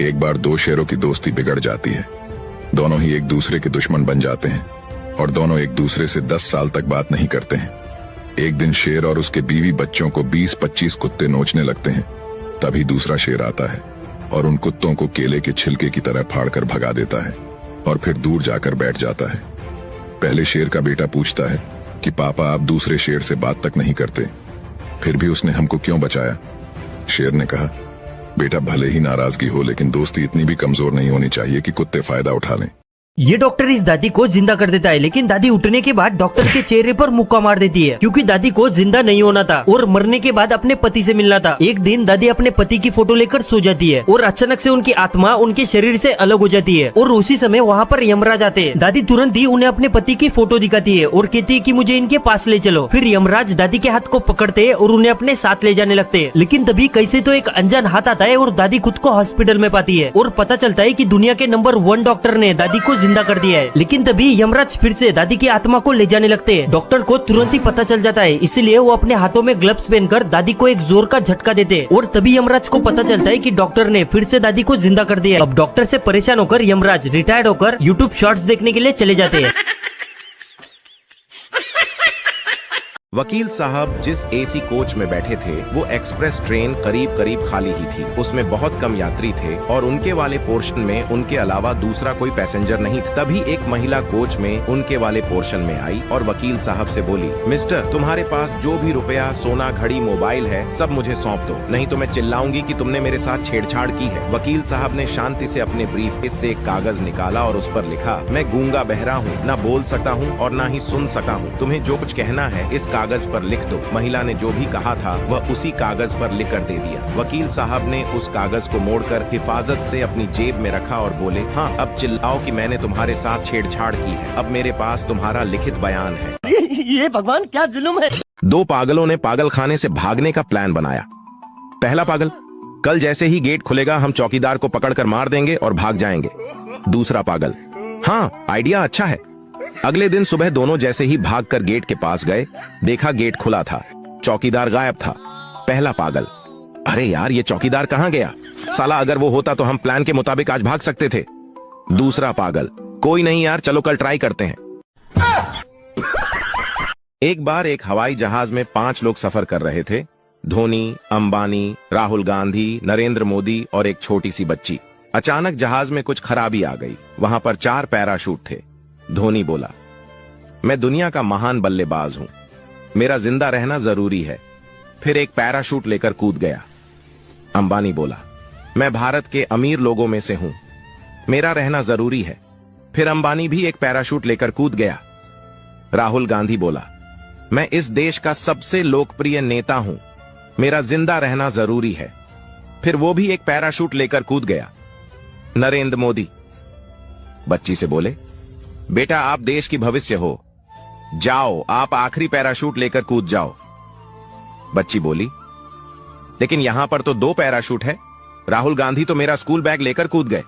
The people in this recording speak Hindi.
एक बार दो शेरों की दोस्ती बिगड़ जाती है। दोनों ही एक दूसरे के दुश्मन बन जाते हैं और दोनों एक दूसरे से 10 साल तक बात नहीं करते हैं। एक दिन शेर और उसके बीवी बच्चों को 20-25 कुत्ते नोचने लगते हैं। तभी दूसरा शेर आता है और उन कुत्तों को केले के छिलके की तरह फाड़कर भगा देता है और फिर दूर जाकर बैठ जाता है। पहले शेर का बेटा पूछता है कि पापा, आप दूसरे शेर से बात तक नहीं करते, फिर भी उसने हमको क्यों बचाया? शेर ने कहा, बेटा, भले ही नाराजगी हो लेकिन दोस्ती इतनी भी कमजोर नहीं होनी चाहिए कि कुत्ते फायदा उठा लें। ये डॉक्टर इस दादी को जिंदा कर देता है, लेकिन दादी उठने के बाद डॉक्टर के चेहरे पर मुक्का मार देती है, क्योंकि दादी को जिंदा नहीं होना था और मरने के बाद अपने पति से मिलना था। एक दिन दादी अपने पति की फोटो लेकर सो जाती है और अचानक से उनकी आत्मा उनके शरीर से अलग हो जाती है और उसी समय वहाँ पर यमराज आते हैं। दादी तुरंत ही उन्हें अपने पति की फोटो दिखाती है और कहती है कि मुझे इनके पास ले चलो। फिर यमराज दादी के हाथ को पकड़ते हैं और उन्हें अपने साथ ले जाने लगते हैं। लेकिन तभी कैसे तो एक अनजान हाथ आता है और दादी खुद को हॉस्पिटल में पाती है और पता चलता है कि दुनिया के नंबर 1 डॉक्टर ने दादी को जिंदा कर दिया है। लेकिन तभी यमराज फिर से दादी की आत्मा को ले जाने लगते हैं। डॉक्टर को तुरंत ही पता चल जाता है, इसलिए वो अपने हाथों में ग्लव्स पहनकर दादी को एक जोर का झटका देते हैं और तभी यमराज को पता चलता है कि डॉक्टर ने फिर से दादी को जिंदा कर दिया है। अब डॉक्टर से परेशान होकर यमराज रिटायर्ड होकर यूट्यूब शॉर्ट्स देखने के लिए चले जाते हैं। वकील साहब जिस एसी कोच में बैठे थे वो एक्सप्रेस ट्रेन करीब करीब खाली ही थी। उसमें बहुत कम यात्री थे और उनके वाले पोर्शन में उनके अलावा दूसरा कोई पैसेंजर नहीं था। तभी एक महिला कोच में उनके वाले पोर्शन में आई और वकील साहब से बोली, मिस्टर, तुम्हारे पास जो भी रुपया, सोना, घड़ी, मोबाइल है सब मुझे सौंप दो, नहीं तो मैं चिल्लाऊंगी कि तुमने मेरे साथ छेड़छाड़ की है। वकील साहब ने शांति से अपने ब्रीफकेस से एक कागज निकाला और उस पर लिखा, मैं गूंगा बहरा हूँ, न बोल सकता हूँ और न ही सुन सकता हूँ, तुम्हें जो कुछ कहना है इस कागज पर लिख दो। महिला ने जो भी कहा था वह उसी कागज पर लिख कर दे दिया। वकील साहब ने उस कागज को मोड़कर हिफाजत से अपनी जेब में रखा और बोले, हाँ, अब चिल्लाओ कि मैंने तुम्हारे साथ छेड़छाड़ की है, अब मेरे पास तुम्हारा लिखित बयान है। ये भगवान क्या जुल्म है। दो पागलों ने पागल खाने से भागने का प्लान बनाया। पहला पागल, कल जैसे ही गेट खुलेगा हम चौकीदार को पकड़कर मार देंगे और भाग जाएंगे। दूसरा पागल, हाँ, आइडिया अच्छा है। अगले दिन सुबह दोनों जैसे ही भागकर गेट के पास गए, देखा गेट खुला था, चौकीदार गायब था। पहला पागल, अरे यार, ये चौकीदार कहाँ गया? साला अगर वो होता तो हम प्लान के मुताबिक आज भाग सकते थे। दूसरा पागल, कोई नहीं यार, चलो कल ट्राई करते हैं। एक बार एक हवाई जहाज में 5 लोग सफर कर रहे थे। धोनी, अंबानी, राहुल गांधी, नरेंद्र मोदी और एक छोटी सी बच्ची। अचानक जहाज में कुछ खराबी आ गई। वहां पर 4 पैराशूट थे। धोनी बोला, मैं दुनिया का महान बल्लेबाज हूं, मेरा जिंदा रहना जरूरी है। फिर एक पैराशूट लेकर कूद गया। अंबानी बोला, मैं भारत के अमीर लोगों में से हूं, मेरा रहना जरूरी है। फिर अंबानी भी एक पैराशूट लेकर कूद गया। राहुल गांधी बोला, मैं इस देश का सबसे लोकप्रिय नेता हूं, मेरा जिंदा रहना जरूरी है। फिर वो भी एक पैराशूट लेकर कूद गया। नरेंद्र मोदी बच्ची से बोले, बेटा, आप देश की भविष्य हो, जाओ आप आखिरी पैराशूट लेकर कूद जाओ। बच्ची बोली, लेकिन यहां पर तो 2 पैराशूट है, राहुल गांधी तो मेरा स्कूल बैग लेकर कूद गए।